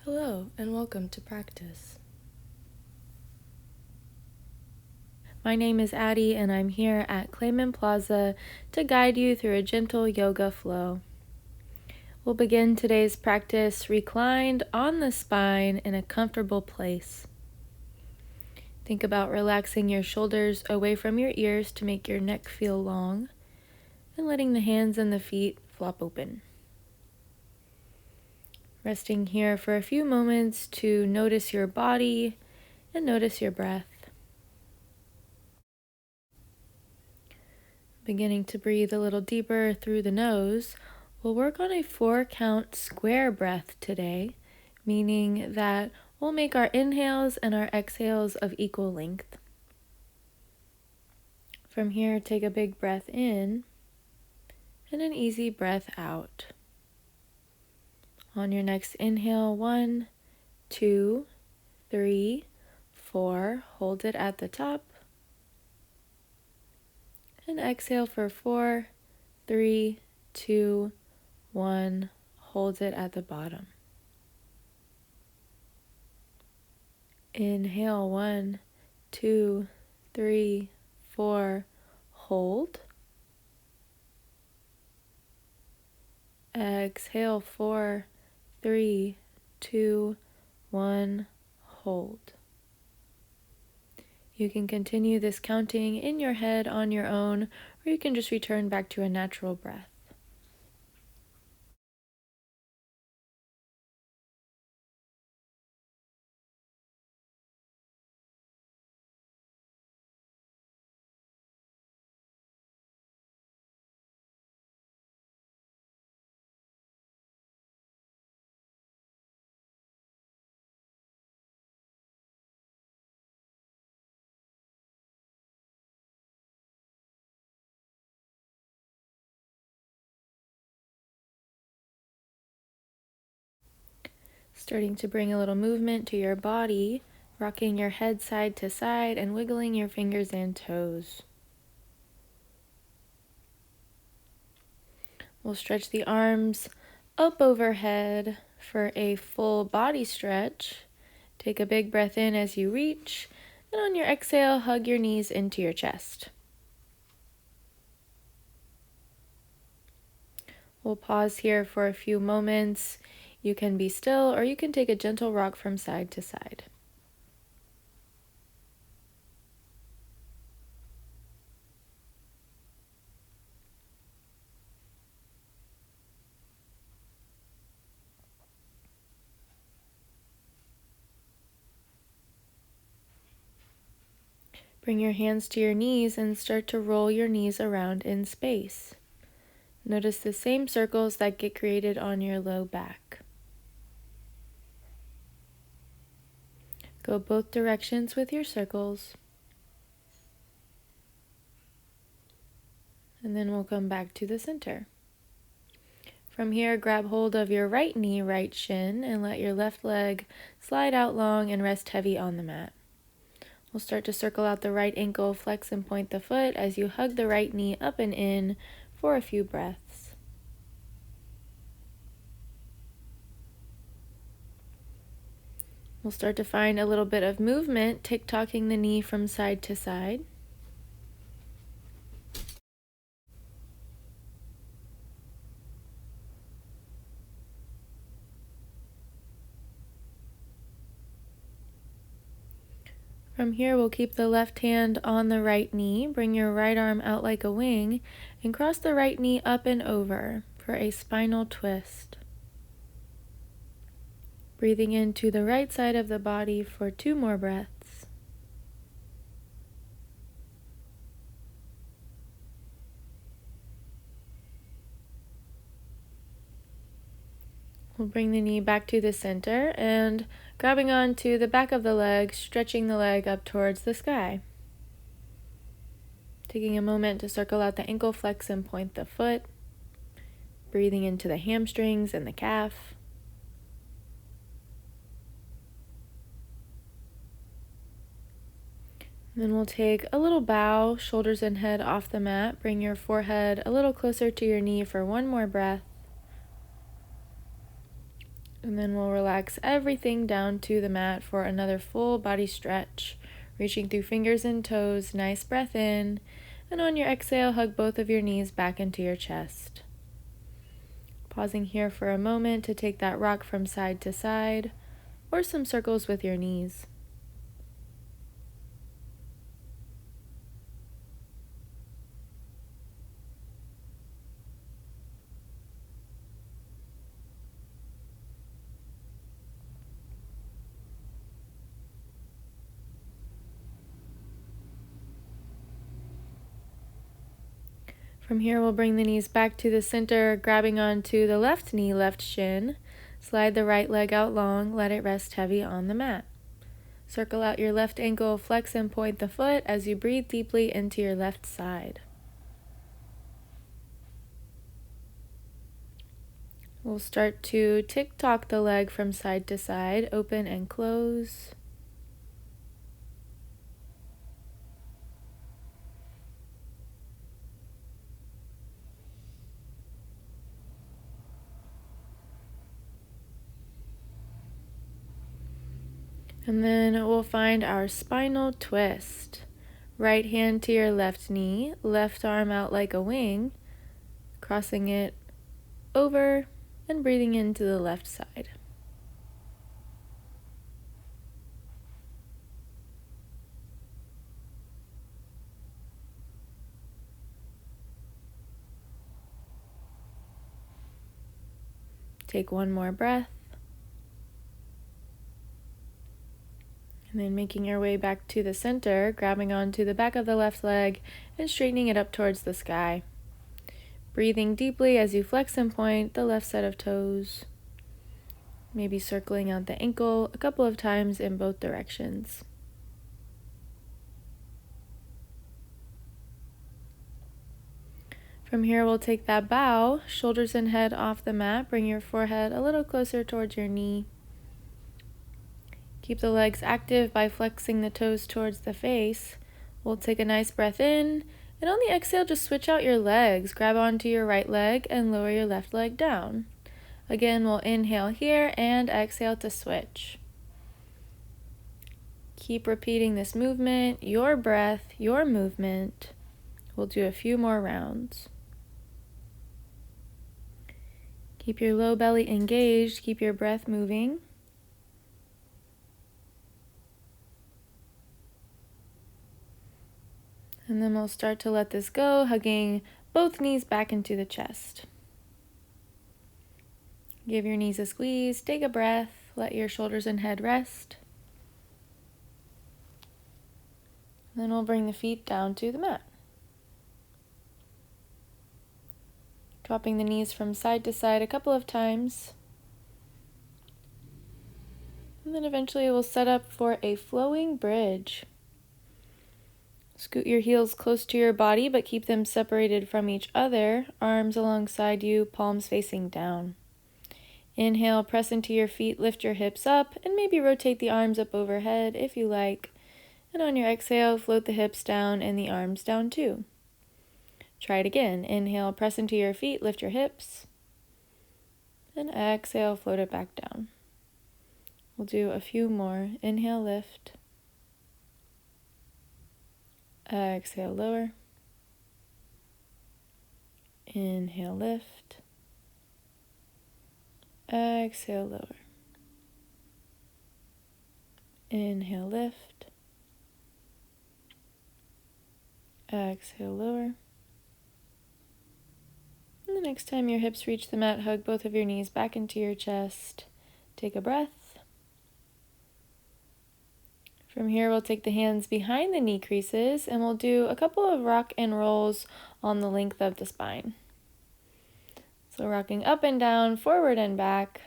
Hello, and welcome to practice. My name is Addie, and I'm here at Clayman Plaza to guide you through a gentle yoga flow. We'll begin today's practice reclined on the spine in a comfortable place. Think about relaxing your shoulders away from your ears to make your neck feel long, and letting the hands and the feet flop open. Resting here for a few moments to notice your body and notice your breath. Beginning to breathe a little deeper through the nose, we'll work on a 4-count square breath today, meaning that we'll make our inhales and our exhales of equal length. From here, take a big breath in and an easy breath out. On your next inhale, 1, 2, 3, 4, hold it at the top. And exhale for 4, 3, 2, 1, hold it at the bottom. Inhale, 1, 2, 3, 4, hold. Exhale, 4, 3, 2, 1, hold. You can continue this counting in your head on your own, or you can just return back to a natural breath. Starting to bring a little movement to your body, rocking your head side to side and wiggling your fingers and toes. We'll stretch the arms up overhead for a full body stretch. Take a big breath in as you reach, and on your exhale, hug your knees into your chest. We'll pause here for a few moments. You can be still, or you can take a gentle rock from side to side. Bring your hands to your knees and start to roll your knees around in space. Notice the same circles that get created on your low back. Go both directions with your circles. And then we'll come back to the center. From here, grab hold of your right knee, right shin, and let your left leg slide out long and rest heavy on the mat. We'll start to circle out the right ankle, flex and point the foot as you hug the right knee up and in for a few breaths. We'll start to find a little bit of movement, tick-tocking the knee from side to side. From here, we'll keep the left hand on the right knee, bring your right arm out like a wing, and cross the right knee up and over for a spinal twist. Breathing into the right side of the body for 2 more breaths. We'll bring the knee back to the center and grabbing onto the back of the leg, stretching the leg up towards the sky. Taking a moment to circle out the ankle, flex and point the foot. Breathing into the hamstrings and the calf. Then we'll take a little bow, shoulders and head off the mat. Bring your forehead a little closer to your knee for 1 more breath. And then we'll relax everything down to the mat for another full body stretch. Reaching through fingers and toes, nice breath in. And on your exhale, hug both of your knees back into your chest. Pausing here for a moment to take that rock from side to side, or some circles with your knees. From here, we'll bring the knees back to the center, grabbing onto the left knee, left shin. Slide the right leg out long, let it rest heavy on the mat. Circle out your left ankle, flex and point the foot as you breathe deeply into your left side. We'll start to tick-tock the leg from side to side, open and close. And then we'll find our spinal twist. Right hand to your left knee, left arm out like a wing, crossing it over and breathing into the left side. Take one more breath. And then making your way back to the center, grabbing onto the back of the left leg and straightening it up towards the sky. Breathing deeply as you flex and point the left set of toes. Maybe circling out the ankle a couple of times in both directions. From here, we'll take that bow, shoulders and head off the mat. Bring your forehead a little closer towards your knee. Keep the legs active by flexing the toes towards the face. We'll take a nice breath in, and on the exhale, just switch out your legs. Grab onto your right leg and lower your left leg down. Again, we'll inhale here and exhale to switch. Keep repeating this movement, your breath, your movement. We'll do a few more rounds. Keep your low belly engaged, keep your breath moving. And then we'll start to let this go, hugging both knees back into the chest. Give your knees a squeeze, take a breath, let your shoulders and head rest. Then we'll bring the feet down to the mat. Dropping the knees from side to side a couple of times. And then eventually we'll set up for a flowing bridge. Scoot your heels close to your body, but keep them separated from each other. Arms alongside you, palms facing down. Inhale, press into your feet, lift your hips up, and maybe rotate the arms up overhead if you like. And on your exhale, float the hips down and the arms down too. Try it again. Inhale, press into your feet, lift your hips. And exhale, float it back down. We'll do a few more. Inhale, lift. Exhale, lower. Inhale, lift. Exhale, lower. Inhale, lift. Exhale, lower. And the next time your hips reach the mat, hug both of your knees back into your chest. Take a breath. From here, we'll take the hands behind the knee creases and we'll do a couple of rock and rolls on the length of the spine. So rocking up and down, forward and back.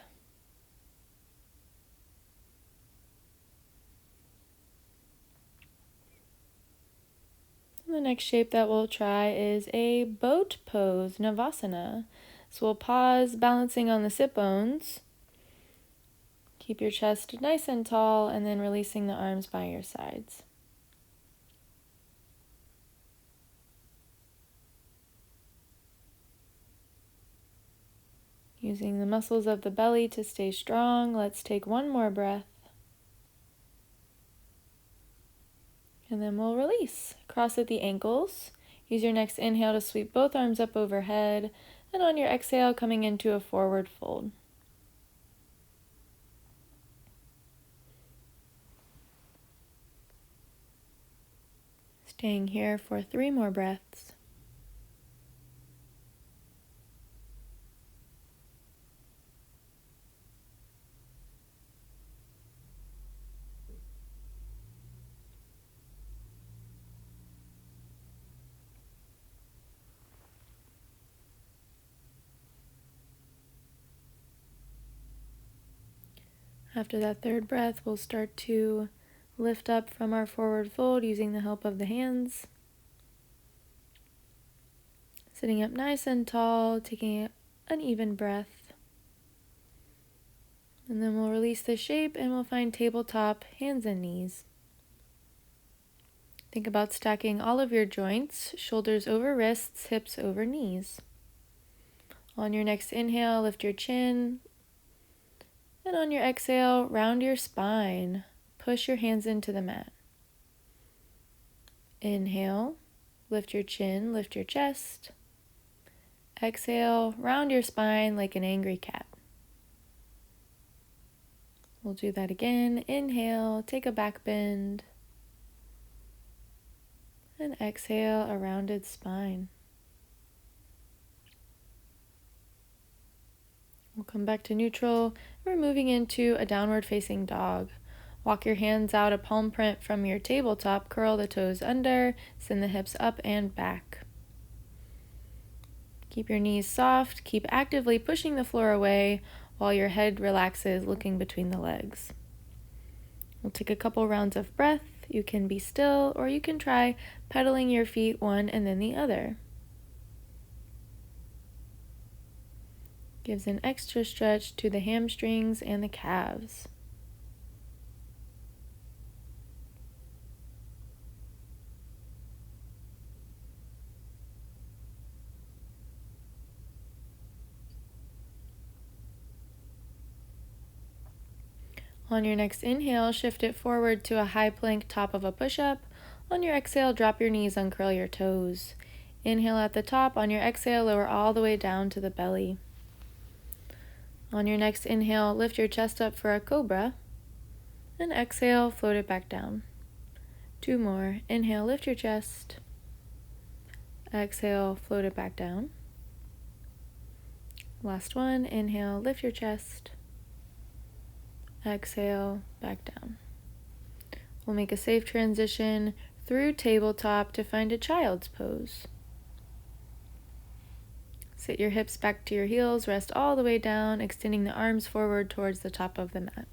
And the next shape that we'll try is a boat pose, Navasana. So we'll pause, balancing on the sit bones. Keep your chest nice and tall, and then releasing the arms by your sides. Using the muscles of the belly to stay strong, let's take one more breath. And then we'll release. Cross at the ankles. Use your next inhale to sweep both arms up overhead, and on your exhale, coming into a forward fold. Staying here for 3 more breaths. After that 3rd breath, we'll start to lift up from our forward fold using the help of the hands. Sitting up nice and tall, taking an even breath. And then we'll release the shape and we'll find tabletop, hands and knees. Think about stacking all of your joints, shoulders over wrists, hips over knees. On your next inhale, lift your chin. And on your exhale, round your spine. Push your hands into the mat. Inhale, lift your chin, lift your chest. Exhale, round your spine like an angry cat. We'll do that again. Inhale, take a back bend. And exhale, a rounded spine. We'll come back to neutral. We're moving into a downward facing dog. Walk your hands out a palm print from your tabletop, curl the toes under, send the hips up and back. Keep your knees soft, keep actively pushing the floor away while your head relaxes, looking between the legs. We'll take a couple rounds of breath. You can be still, or you can try pedaling your feet one and then the other. Gives an extra stretch to the hamstrings and the calves. On your next inhale, shift it forward to a high plank top of a push-up. On your exhale, drop your knees, uncurl your toes. Inhale at the top. On your exhale, lower all the way down to the belly. On your next inhale, lift your chest up for a cobra. And exhale, float it back down. 2 more. Inhale, lift your chest. Exhale, float it back down. Last one. Inhale, lift your chest. Exhale, back down. We'll make a safe transition through tabletop to find a child's pose. Sit your hips back to your heels, rest all the way down, extending the arms forward towards the top of the mat.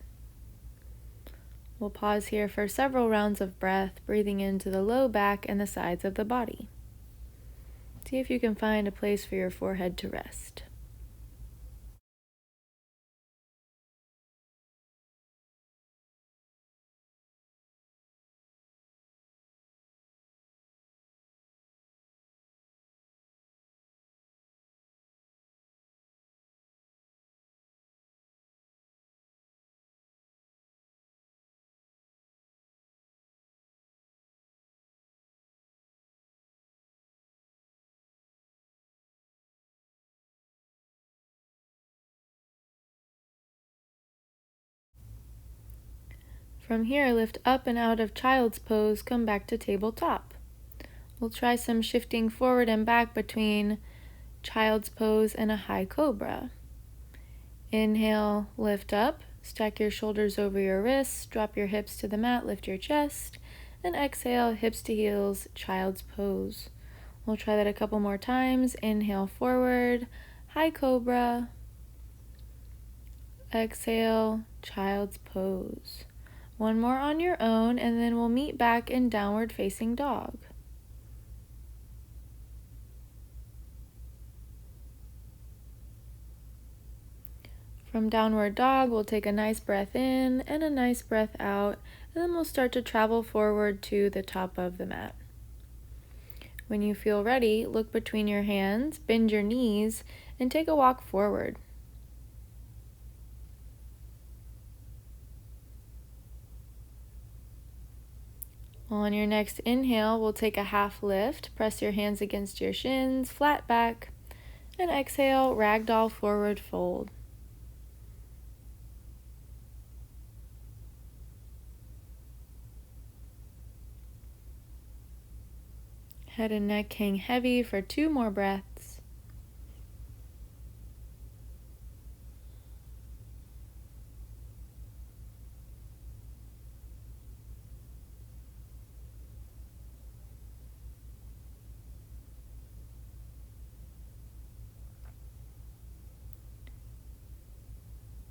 We'll pause here for several rounds of breath, breathing into the low back and the sides of the body. See if you can find a place for your forehead to rest. From here, lift up and out of child's pose, come back to tabletop. We'll try some shifting forward and back between child's pose and a high cobra. Inhale, lift up, stack your shoulders over your wrists, drop your hips to the mat, lift your chest, and exhale, hips to heels, child's pose. We'll try that a couple more times. Inhale forward, high cobra. Exhale, child's pose. One more on your own, and then we'll meet back in downward facing dog. From downward dog, we'll take a nice breath in and a nice breath out, and then we'll start to travel forward to the top of the mat. When you feel ready, look between your hands, bend your knees, and take a walk forward. On your next inhale, we'll take a half lift. Press your hands against your shins, flat back. And exhale, ragdoll forward fold. Head and neck hang heavy for 2 more breaths.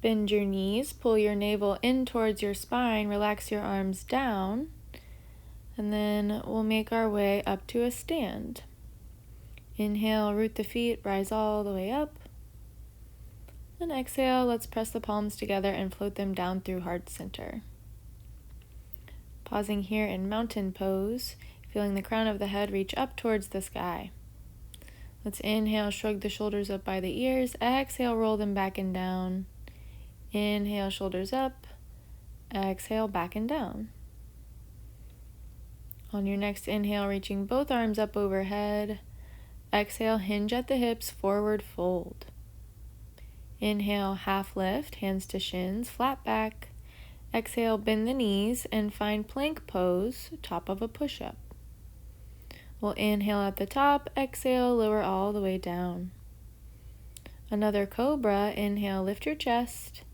Bend your knees, pull your navel in towards your spine, relax your arms down, and then we'll make our way up to a stand. Inhale, root the feet, rise all the way up. And exhale, let's press the palms together and float them down through heart center. Pausing here in mountain pose, feeling the crown of the head reach up towards the sky. Let's inhale, shrug the shoulders up by the ears. Exhale, roll them back and down. Inhale, shoulders up. Exhale, back and down. On your next inhale, reaching both arms up overhead. Exhale, hinge at the hips, forward fold. Inhale, half lift, hands to shins, flat back. Exhale, bend the knees and find plank pose, top of a push-up. We'll inhale at the top, exhale, lower all the way down. Another cobra, inhale, lift your chest,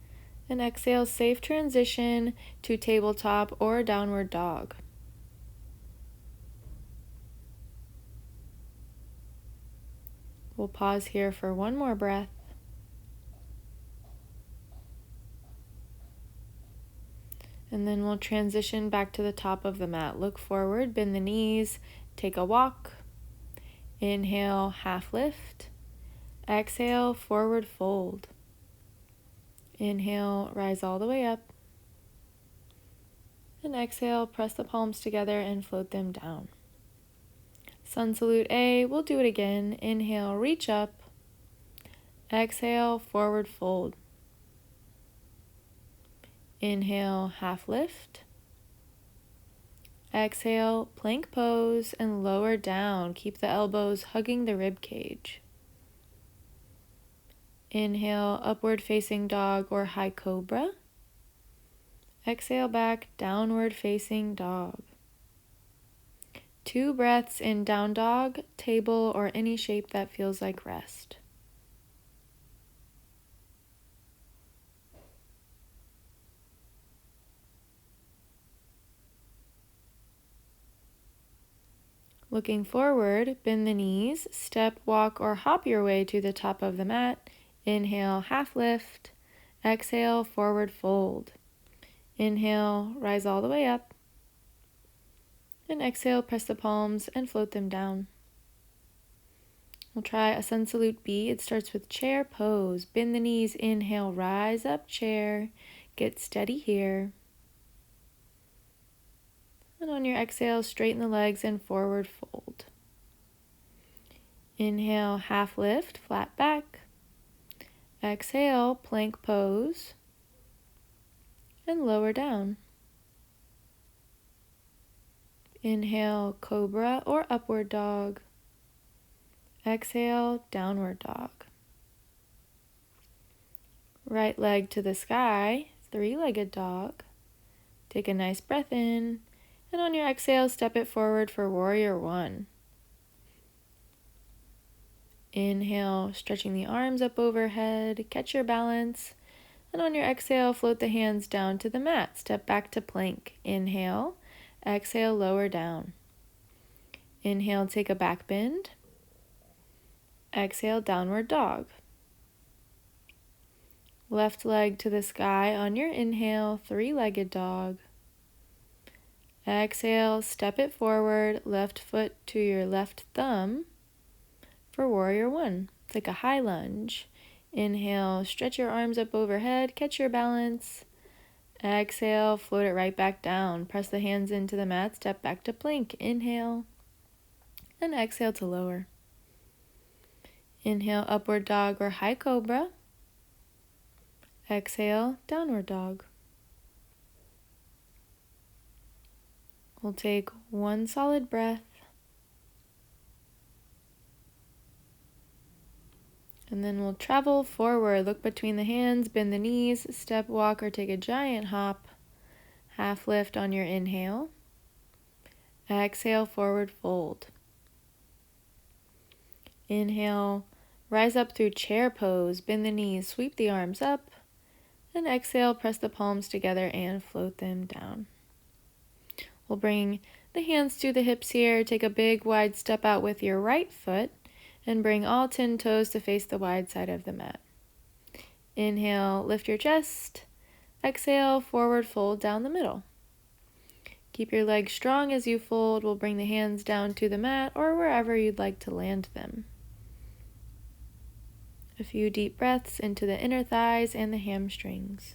and exhale, safe transition to tabletop or downward dog. We'll pause here for 1 more breath. And then we'll transition back to the top of the mat. Look forward, bend the knees, take a walk. Inhale, half lift. Exhale, forward fold. Inhale, rise all the way up. And exhale, press the palms together and float them down. Sun salute A, we'll do it again. Inhale, reach up. Exhale, forward fold. Inhale, half lift. Exhale, plank pose and lower down. Keep the elbows hugging the rib cage. Inhale, upward facing dog or high cobra. Exhale back, downward facing dog. 2 breaths in down dog, table, or any shape that feels like rest. Looking forward, bend the knees, step, walk, or hop your way to the top of the mat. Inhale, half lift. Exhale, forward fold. Inhale, rise all the way up. And exhale, press the palms and float them down. We'll try a sun salute B. It starts with chair pose. Bend the knees, inhale, rise up, chair. Get steady here. And on your exhale, straighten the legs and forward fold. Inhale, half lift, flat back. Exhale, plank pose. And lower down. Inhale, cobra or upward dog. Exhale, downward dog. Right leg to the sky, 3-legged dog. Take a nice breath in. And on your exhale, step it forward for warrior 1. Inhale, stretching the arms up overhead, catch your balance. And on your exhale, float the hands down to the mat. Step back to plank. Inhale, exhale, lower down. Inhale, take a back bend. Exhale, downward dog. Left leg to the sky on your inhale, 3-legged dog. Exhale, step it forward, left foot to your left thumb for warrior 1. Take a high lunge. Inhale, stretch your arms up overhead, catch your balance. Exhale, float it right back down. Press the hands into the mat, step back to plank. Inhale, and exhale to lower. Inhale, upward dog or high cobra. Exhale, downward dog. We'll take one solid breath. And then we'll travel forward. Look between the hands, bend the knees, step, walk, or take a giant hop. Half lift on your inhale. Exhale, forward fold. Inhale, rise up through chair pose, bend the knees, sweep the arms up. And exhale, press the palms together and float them down. We'll bring the hands to the hips here. Take a big wide step out with your right foot and bring all 10 toes to face the wide side of the mat. Inhale, lift your chest. Exhale, forward fold down the middle. Keep your legs strong as you fold. We'll bring the hands down to the mat or wherever you'd like to land them. A few deep breaths into the inner thighs and the hamstrings.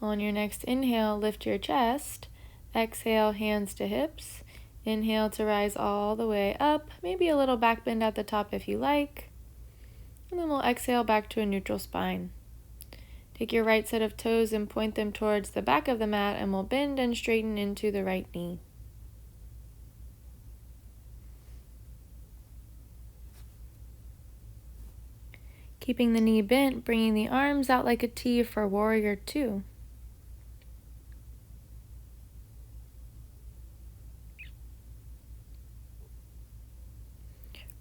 On your next inhale, lift your chest. Exhale, hands to hips. Inhale to rise all the way up, maybe a little back bend at the top if you like. And then we'll exhale back to a neutral spine. Take your right set of toes and point them towards the back of the mat, and we'll bend and straighten into the right knee. Keeping the knee bent, bringing the arms out like a T for warrior two.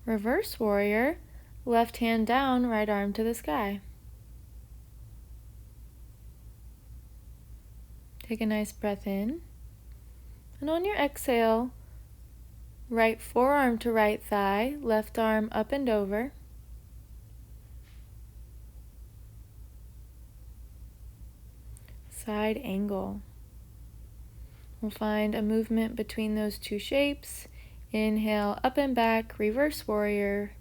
Reverse warrior, left hand down, right arm to the sky. Take a nice breath in. And on your exhale, right forearm to right thigh, left arm up and over. Side angle. We'll find a movement between those two shapes. Inhale, up and back, reverse warrior.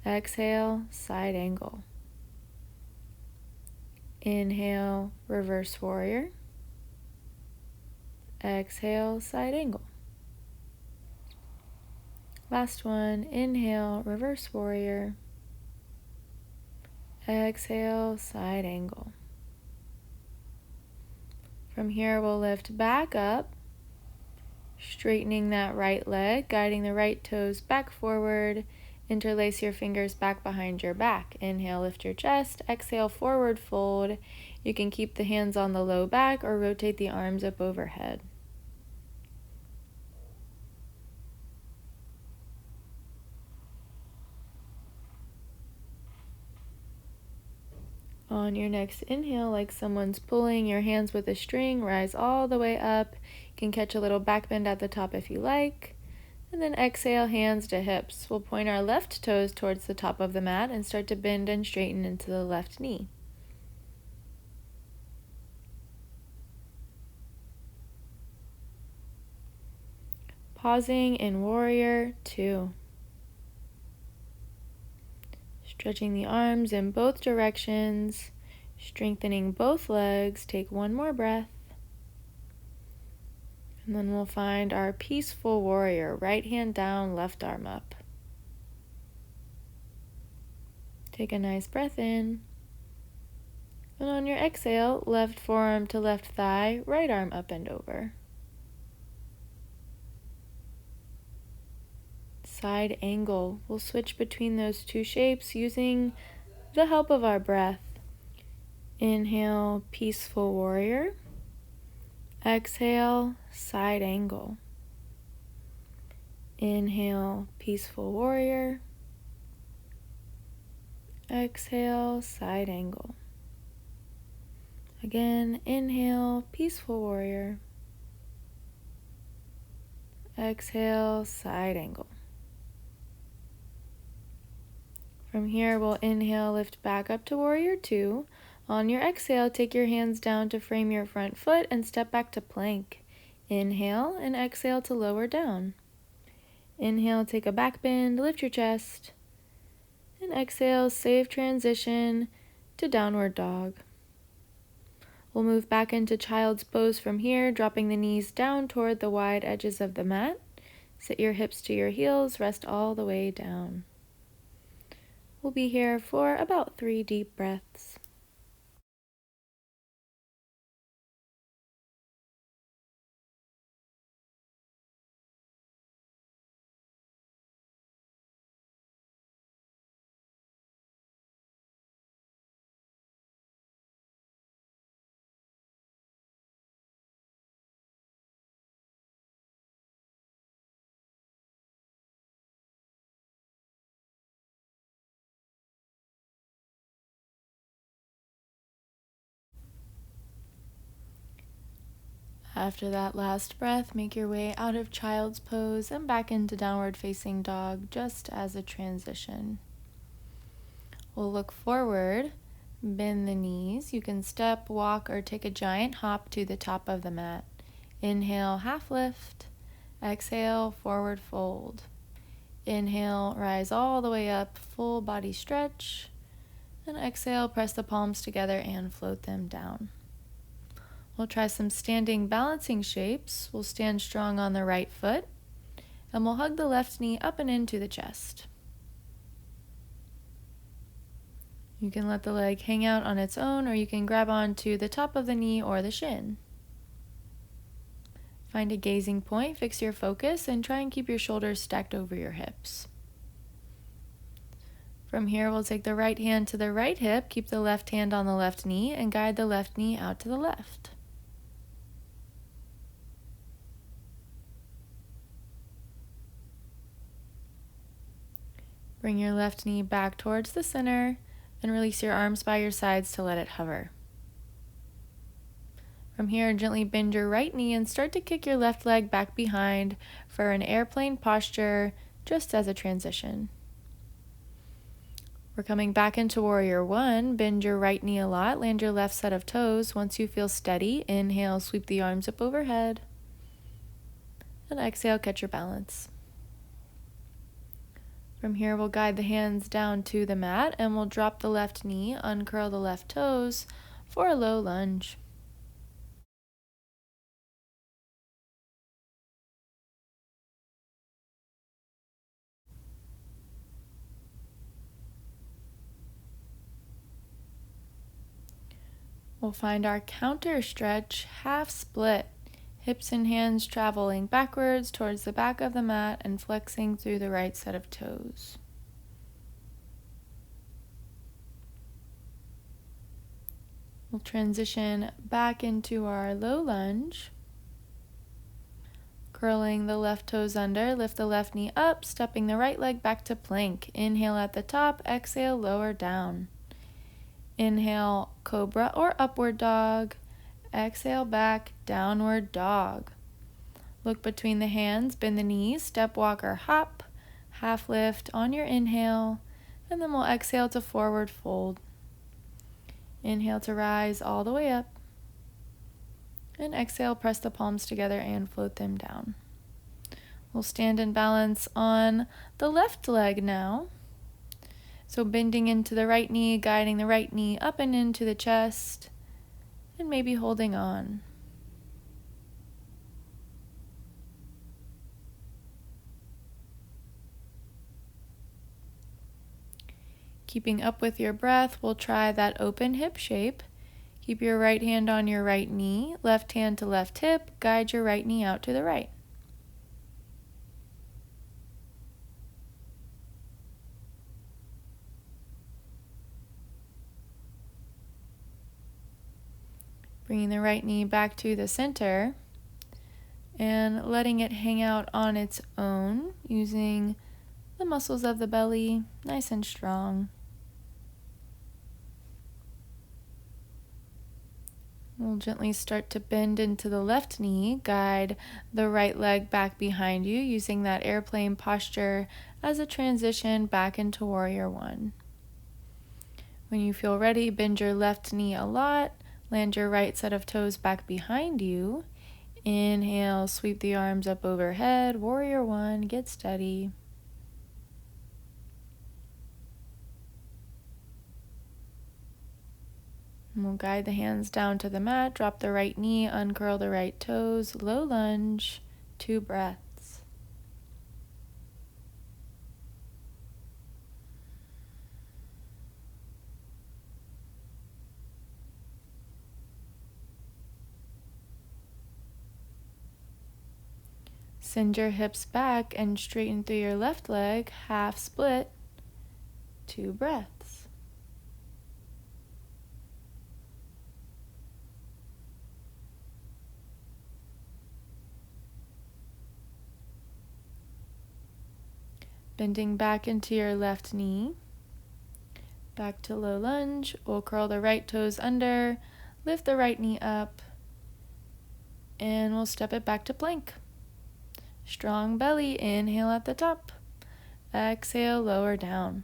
Exhale, side angle. Inhale, reverse warrior. Exhale, side angle. Last one, inhale, reverse warrior. Exhale, side angle. From here, we'll lift back up, straightening that right leg, guiding the right toes back forward. Interlace your fingers back behind your back. Inhale, lift your chest. Exhale, forward fold. You can keep the hands on the low back or rotate the arms up overhead. On your next inhale, like someone's pulling your hands with a string, rise all the way up. You can catch a little back bend at the top if you like. And then exhale, hands to hips. We'll point our left toes towards the top of the mat and start to bend and straighten into the left knee. Pausing in warrior two. Stretching the arms in both directions, strengthening both legs. Take one more breath. And then we'll find our peaceful warrior, right hand down, left arm up. Take a nice breath in. And on your exhale, left forearm to left thigh, right arm up and over. Side angle. We'll switch between those two shapes using the help of our breath. Inhale, peaceful warrior. Exhale, side angle. Inhale, peaceful warrior. Exhale, side angle. Again, inhale, peaceful warrior. Exhale, side angle. From here, we'll inhale, lift back up to warrior two. On your exhale, take your hands down to frame your front foot and step back to plank. Inhale and exhale to lower down. Inhale, take a back bend, lift your chest. And exhale, safe transition to downward dog. We'll move back into child's pose from here, dropping the knees down toward the wide edges of the mat. Sit your hips to your heels, rest all the way down. We'll be here for about 3 deep breaths. After that last breath, make your way out of child's pose and back into downward facing dog just as a transition. We'll look forward, bend the knees. You can step, walk, or take a giant hop to the top of the mat. Inhale, half lift. Exhale, forward fold. Inhale, rise all the way up, full body stretch. And exhale, press the palms together and float them down. We'll try some standing balancing shapes. We'll stand strong on the right foot, and we'll hug the left knee up and into the chest. You can let the leg hang out on its own, or you can grab onto the top of the knee or the shin. Find a gazing point, fix your focus, and try and keep your shoulders stacked over your hips. From here, we'll take the right hand to the right hip, keep the left hand on the left knee, and guide the left knee out to the left. Bring your left knee back towards the center and release your arms by your sides to let it hover. From here, gently bend your right knee and start to kick your left leg back behind for an airplane posture just as a transition. We're coming back into Warrior One. Bend your right knee a lot, land your left set of toes. Once you feel steady, inhale, sweep the arms up overhead. And exhale, catch your balance. From here, we'll guide the hands down to the mat and we'll drop the left knee, uncurl the left toes for a low lunge. We'll find our counter stretch, half split. Hips and hands traveling backwards towards the back of the mat and flexing through the right set of toes. We'll transition back into our low lunge. Curling the left toes under, lift the left knee up, stepping the right leg back to plank. Inhale at the top, exhale, lower down. Inhale, cobra or upward dog. Exhale back, downward dog. Look between the hands, bend the knees, step, walk, or hop. Half lift on your inhale, and then we'll exhale to forward fold. Inhale to rise all the way up. And exhale, press the palms together and float them down. We'll stand and balance on the left leg now. So bending into the right knee, guiding the right knee up and into the chest, and maybe holding on. Keeping up with your breath, we'll try that open hip shape. Keep your right hand on your right knee, left hand to left hip, guide your right knee out to the right. Bringing the right knee back to the center and letting it hang out on its own, using the muscles of the belly nice and strong. We'll gently start to bend into the left knee, guide the right leg back behind you, using that airplane posture as a transition back into Warrior One. When you feel ready, bend your left knee a lot, land your right set of toes back behind you. Inhale, sweep the arms up overhead, Warrior One, get steady. And we'll guide the hands down to the mat, drop the right knee, uncurl the right toes, low lunge, 2 breaths. Send your hips back and straighten through your left leg, half split, 2 breaths. Bending back into your left knee, back to low lunge. We'll curl the right toes under, lift the right knee up, and we'll step it back to plank. Strong belly, inhale at the top. Exhale, lower down.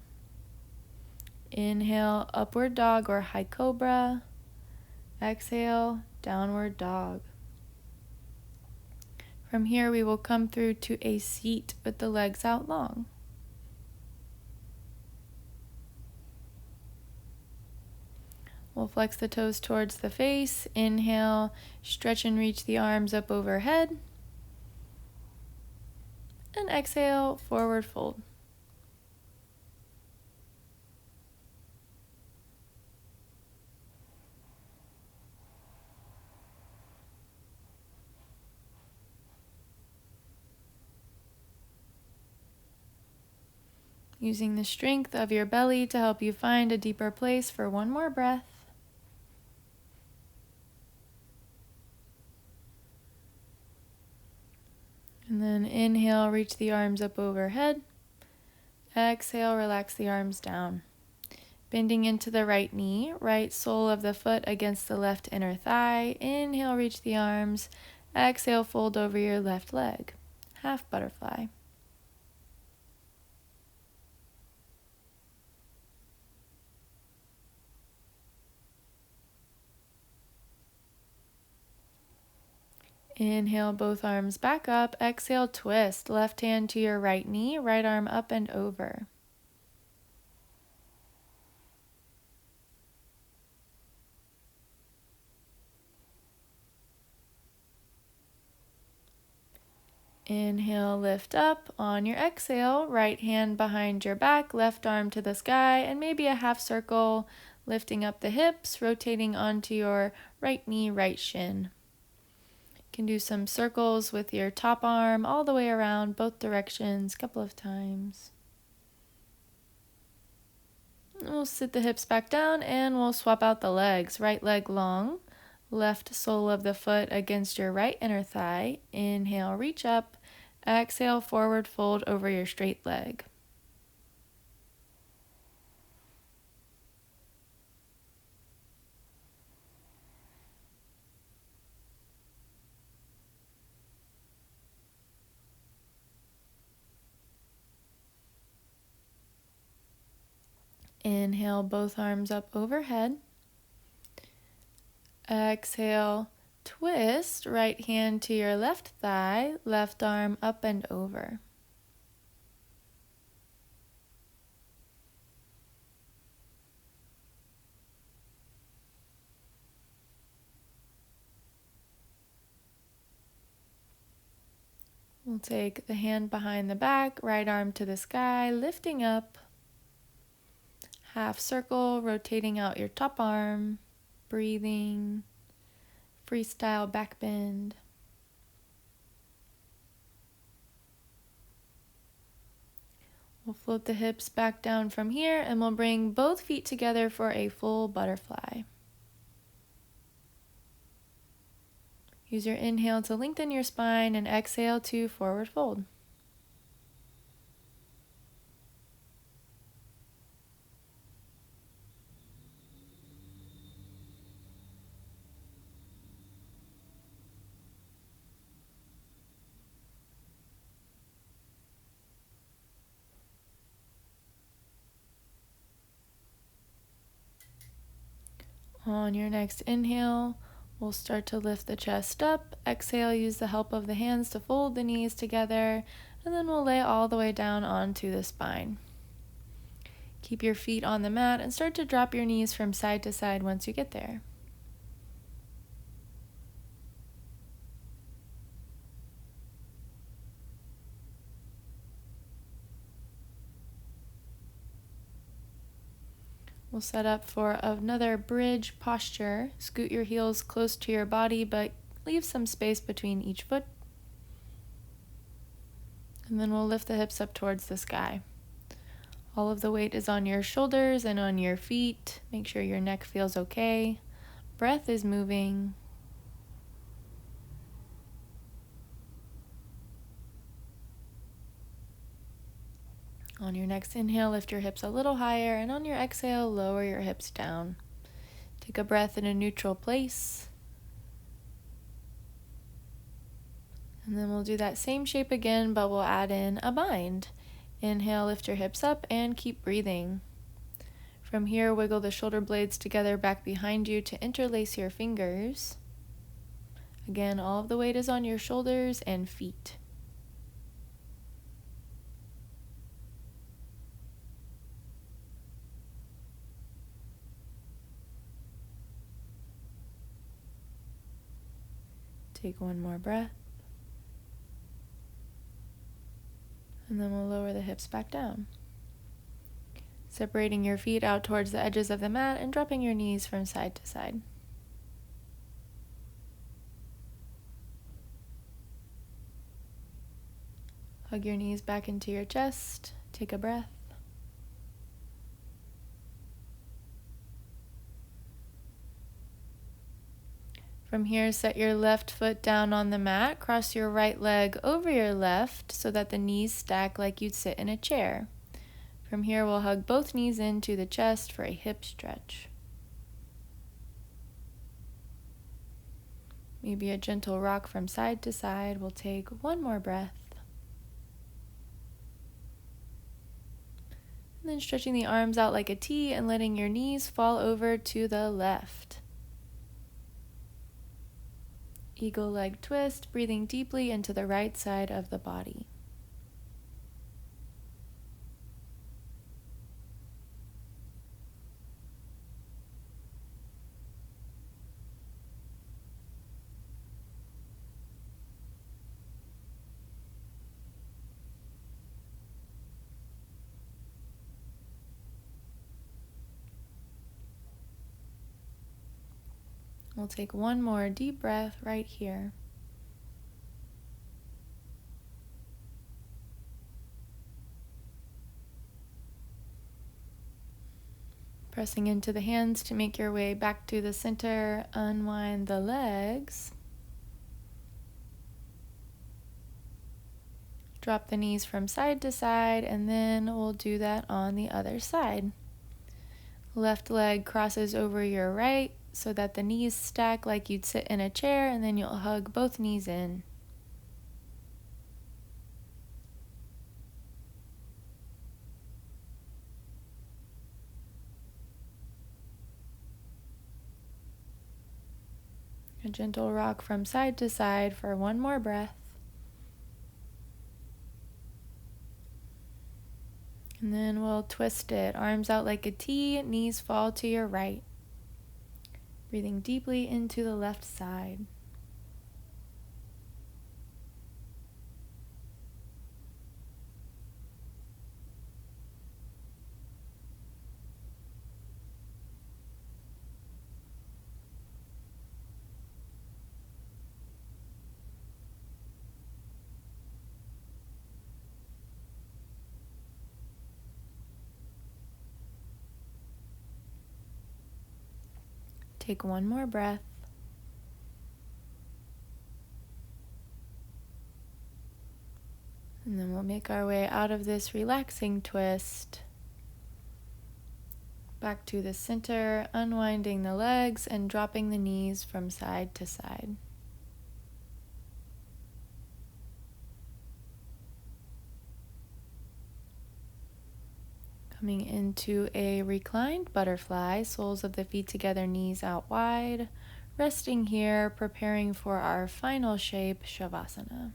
Inhale, upward dog or high cobra. Exhale, downward dog. From here, we will come through to a seat with the legs out long. We'll flex the toes towards the face. Inhale, stretch and reach the arms up overhead. And exhale, forward fold. Using the strength of your belly to help you find a deeper place for one more breath. And then inhale, reach the arms up overhead. Exhale, relax the arms down. Bending into the right knee, right sole of the foot against the left inner thigh. Inhale, reach the arms. Exhale, fold over your left leg. Half butterfly. Inhale, both arms back up. Exhale, twist. Left hand to your right knee, right arm up and over. Inhale, lift up. On your exhale, right hand behind your back, left arm to the sky, and maybe a half circle, lifting up the hips, rotating onto your right knee, right shin. You can do some circles with your top arm all the way around, both directions, a couple of times. We'll sit the hips back down and we'll swap out the legs. Right leg long, left sole of the foot against your right inner thigh. Inhale, reach up. Exhale, forward fold over your straight leg. Inhale, both arms up overhead. Exhale, twist, right hand to your left thigh, left arm up and over. We'll take the hand behind the back, right arm to the sky, lifting up. Half circle, rotating out your top arm, breathing, freestyle back bend. We'll float the hips back down from here and we'll bring both feet together for a full butterfly. Use your inhale to lengthen your spine and exhale to forward fold. On your next inhale, we'll start to lift the chest up. Exhale, use the help of the hands to fold the knees together, and then we'll lay all the way down onto the spine. Keep your feet on the mat and start to drop your knees from side to side once you get there. We'll set up for another bridge posture. Scoot your heels close to your body, but leave some space between each foot. And then we'll lift the hips up towards the sky. All of the weight is on your shoulders and on your feet. Make sure your neck feels okay. Breath is moving. On your next inhale, lift your hips a little higher, and on your exhale, lower your hips down. Take a breath in a neutral place. And then we'll do that same shape again, but we'll add in a bind. Inhale, lift your hips up, and keep breathing. From here, wiggle the shoulder blades together back behind you to interlace your fingers. Again, all of the weight is on your shoulders and feet. Take one more breath. And then we'll lower the hips back down. Separating your feet out towards the edges of the mat and dropping your knees from side to side. Hug your knees back into your chest. Take a breath. From here, set your left foot down on the mat. Cross your right leg over your left so that the knees stack like you'd sit in a chair. From here, we'll hug both knees into the chest for a hip stretch. Maybe a gentle rock from side to side. We'll take one more breath. And then stretching the arms out like a T and letting your knees fall over to the left. Eagle leg twist, breathing deeply into the right side of the body. We'll take one more deep breath right here. Pressing into the hands to make your way back to the center, unwind the legs. Drop the knees from side to side, and then we'll do that on the other side. Left leg crosses over your right so that the knees stack like you'd sit in a chair, and then you'll hug both knees in. A gentle rock from side to side for one more breath. And then we'll twist it. Arms out like a T, knees fall to your right. Breathing deeply into the left side. Take one more breath. And then we'll make our way out of this relaxing twist. Back to the center, unwinding the legs and dropping the knees from side to side. Coming into a reclined butterfly, soles of the feet together, knees out wide. Resting here, preparing for our final shape, Shavasana.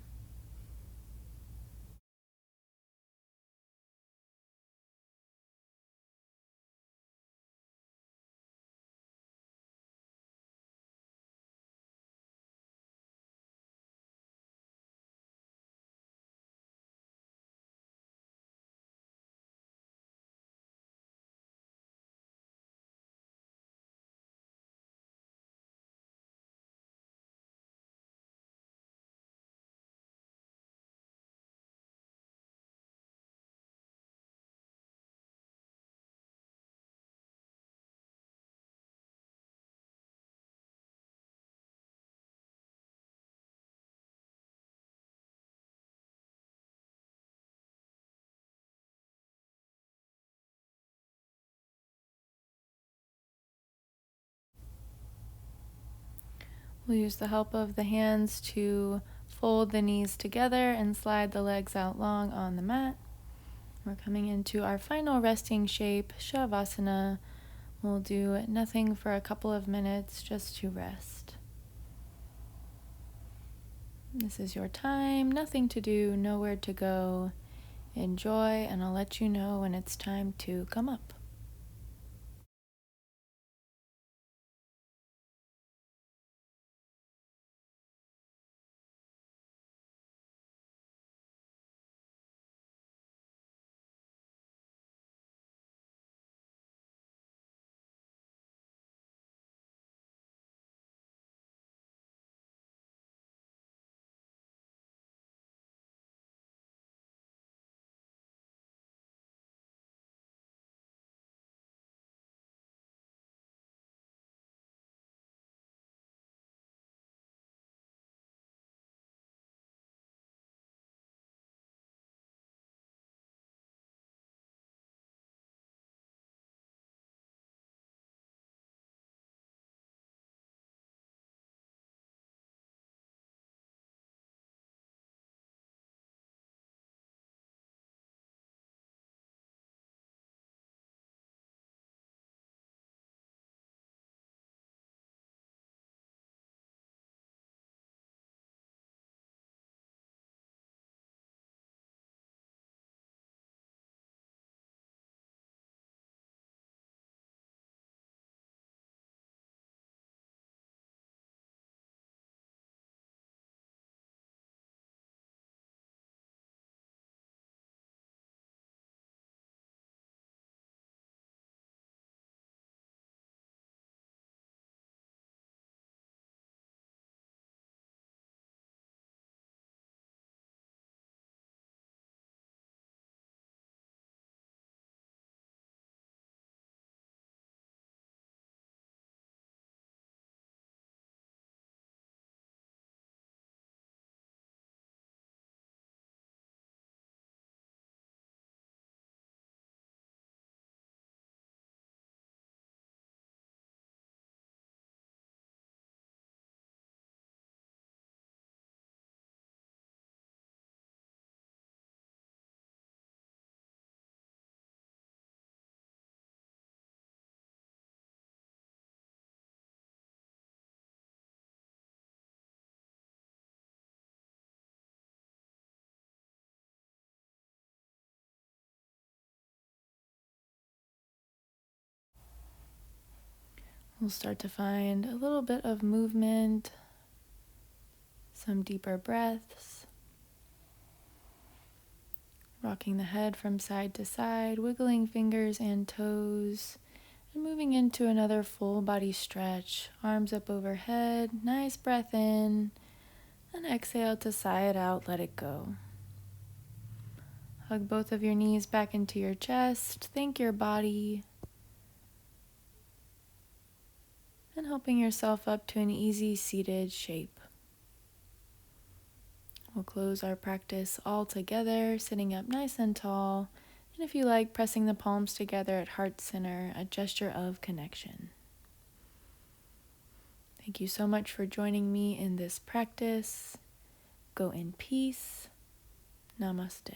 We'll use the help of the hands to fold the knees together and slide the legs out long on the mat. We're coming into our final resting shape, Shavasana. We'll do nothing for a couple of minutes just to rest. This is your time, nothing to do, nowhere to go. Enjoy, and I'll let you know when it's time to come up. We'll start to find a little bit of movement, some deeper breaths, rocking the head from side to side, wiggling fingers and toes, and moving into another full body stretch. Arms up overhead, nice breath in, and exhale to sigh it out, let it go. Hug both of your knees back into your chest, thank your body, and helping yourself up to an easy seated shape. We'll close our practice all together, sitting up nice and tall, and if you like, pressing the palms together at heart center, a gesture of connection. Thank you so much for joining me in this practice. Go in peace. Namaste.